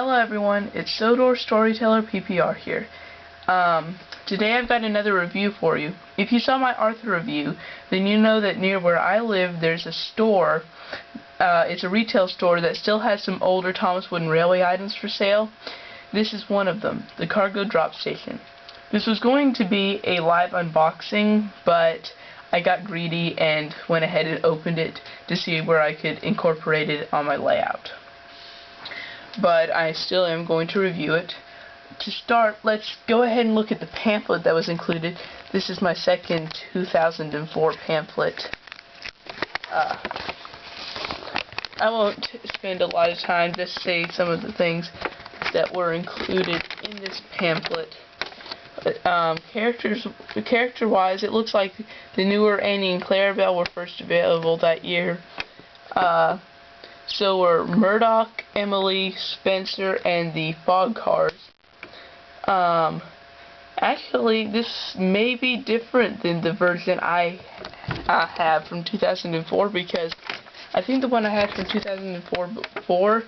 Hello everyone, it's Sodor Storyteller PPR here. Today I've got another review for you. If you saw my Arthur review, then you know that near where I live there's a store. It's a retail store that still has some older Thomas Wooden Railway items for sale. This is one of them, the Cargo Drop Station. This was going to be a live unboxing, but I got greedy and went ahead and opened it to see where I could incorporate it on my layout. But I still am going to review it. To start, let's go ahead and look at the pamphlet that was included. This is my second 2004 pamphlet. I won't spend a lot of time, just say some of the things that were included in this pamphlet. Character-wise, it looks like the newer Annie and Clarabelle were first available that year. So were Murdoch, Emily, Spencer, and the Fog Cars. Actually, this may be different than the version I have from 2004, because I think the one I had from 2004 before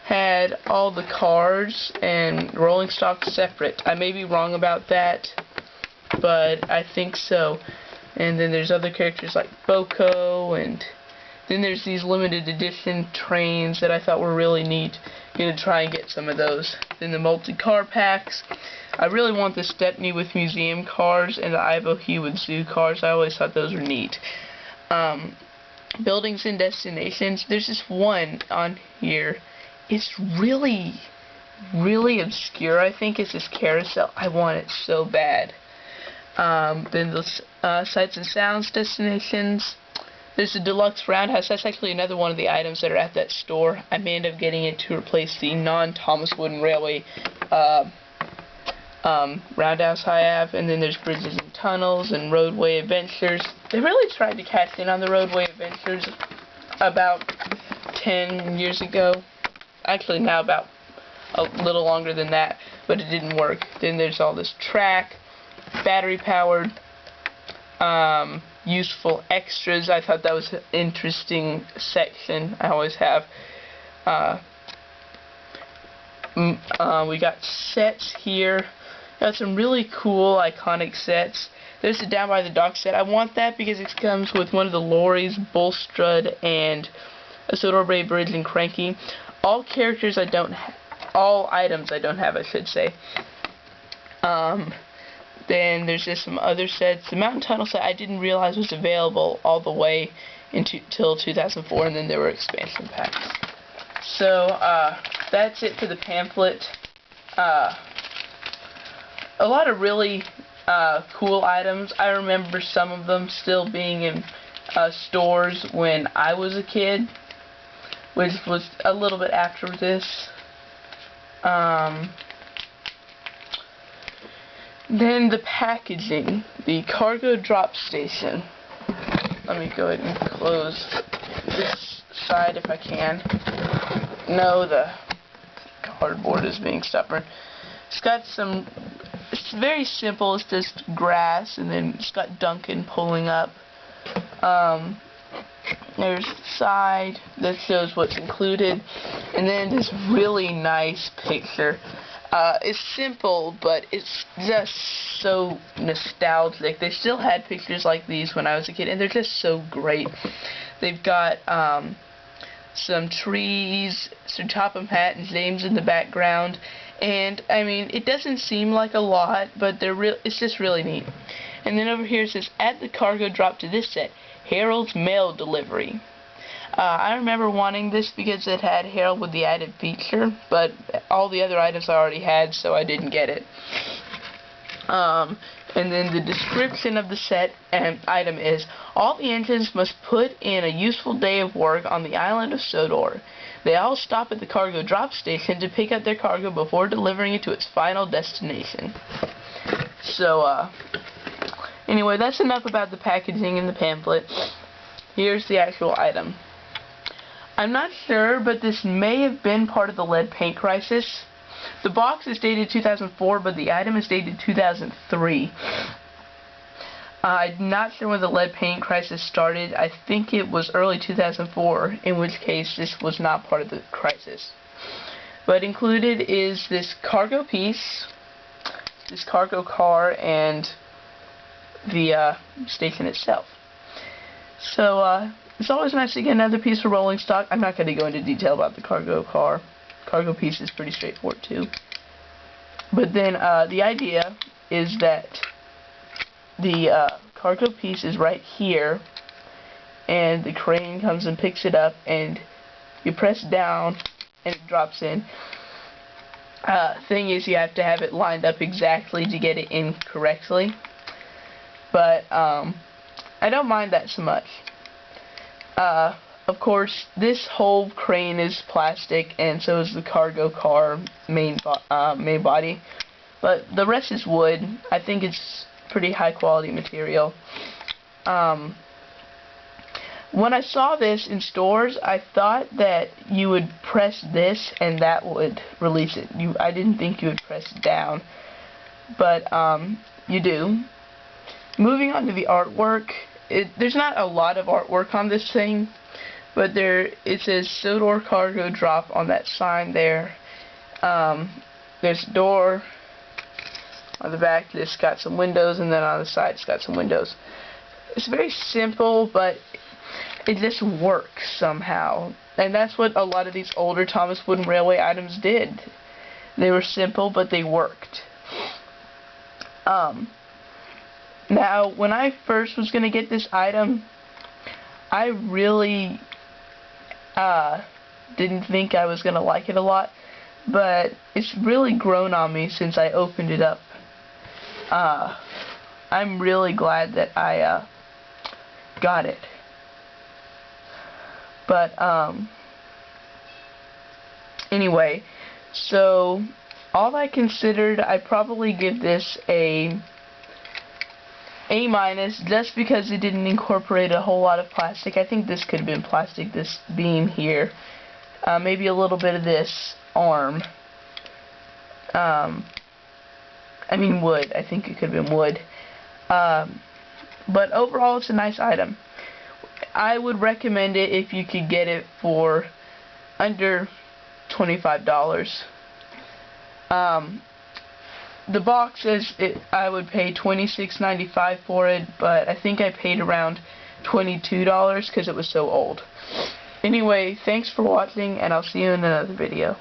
had all the cars and rolling stock separate. I may be wrong about that, but I think so. And then there's other characters like Boko, and then there's these limited edition trains that I thought were really neat. I'm going to try and get some of those. Then the multi-car packs. I really want the Stepney with museum cars and the Ivanhoe with zoo cars. I always thought those were neat. Buildings and destinations. There's this one on here. It's really obscure. I think it's this carousel. I want it so bad. Then the sights and sounds destinations. There's the deluxe roundhouse. That's actually another one of the items that are at that store. I may end up getting it to replace the non-Thomas Wooden Railway roundhouse I have. And then there's bridges and tunnels and roadway adventures. They really tried to cash in on the roadway adventures about 10 years ago. Actually, now about a little longer than that, but it didn't work. Then there's all this track, battery-powered, useful extras. I thought that was an interesting section. I always have. We got sets here. Got some really cool, iconic sets. There's the Down by the Dock set. I want that because it comes with one of the lorries, Bulstrode, and a Sodor Bay Bridge and Cranky. All characters I don't all items I don't have, I should say. Then there's just some other sets. The Mountain Tunnel set I didn't realize was available all the way until 2004, and then there were expansion packs. So, that's it for the pamphlet. A lot of really cool items. I remember some of them still being in stores when I was a kid, which was a little bit after this. Then the packaging, the Cargo Drop Station. Let me go ahead and close this side if I can. No, the cardboard is being stubborn. It's got some, it's very simple, it's just grass, and then it's got Duncan pulling up. There's the side that shows what's included, and then this really nice picture. It's simple, but it's just so nostalgic. They still had pictures like these when I was a kid, and they're just so great. They've got some trees, Sir Topham Hatt and James in the background, and I mean, it doesn't seem like a lot, but it's just really neat. And then over here it says, add the cargo drop to this set, Harold's Mail Delivery. I remember wanting this because it had Harold with the added feature, but all the other items I already had, so I didn't get it. And then the description of the set and item is, all the engines must put in a useful day of work on the island of Sodor. They all stop at the cargo drop station to pick up their cargo before delivering it to its final destination. So, anyway, that's enough about the packaging in the pamphlet. Here's the actual item. I'm not sure, but this may have been part of the lead paint crisis. The box is dated 2004, but the item is dated 2003. I'm not sure when the lead paint crisis started. I think it was early 2004, in which case this was not part of the crisis. But included is this cargo piece, this cargo car, and the station itself. So it's always nice to get another piece of rolling stock. I'm not going to go into detail about the cargo car. Cargo piece is pretty straightforward too. But then the idea is that the cargo piece is right here, and the crane comes and picks it up, and you press down and it drops in. Thing is, you have to have it lined up exactly to get it in correctly. But I don't mind that so much. Of course, this whole crane is plastic, and so is the cargo car main body. But the rest is wood. I think it's pretty high quality material. When I saw this in stores, I thought that you would press this and that would release it. I didn't think you would press down, but you do. Moving on to the artwork, there's not a lot of artwork on this thing, but it says Sodor Cargo Drop on that sign there. There's a door on the back. It's got some windows, and then on the side it's got some windows. It's very simple, but it just works somehow. And that's what a lot of these older Thomas Wooden Railway items did. They were simple, but they worked. Now, when I first was going to get this item, I really didn't think I was going to like it a lot, but it's really grown on me since I opened it up. I'm really glad that I got it. But anyway, so all I considered, I probably give this A- just because it didn't incorporate a whole lot of plastic. I think this could have been plastic, this beam here. Maybe a little bit of this arm. I mean wood. I think it could have been wood. But overall, it's a nice item. I would recommend it if you could get it for under $25. The box says I would pay $26.95 for it, but I think I paid around $22 because it was so old. Anyway, thanks for watching, and I'll see you in another video.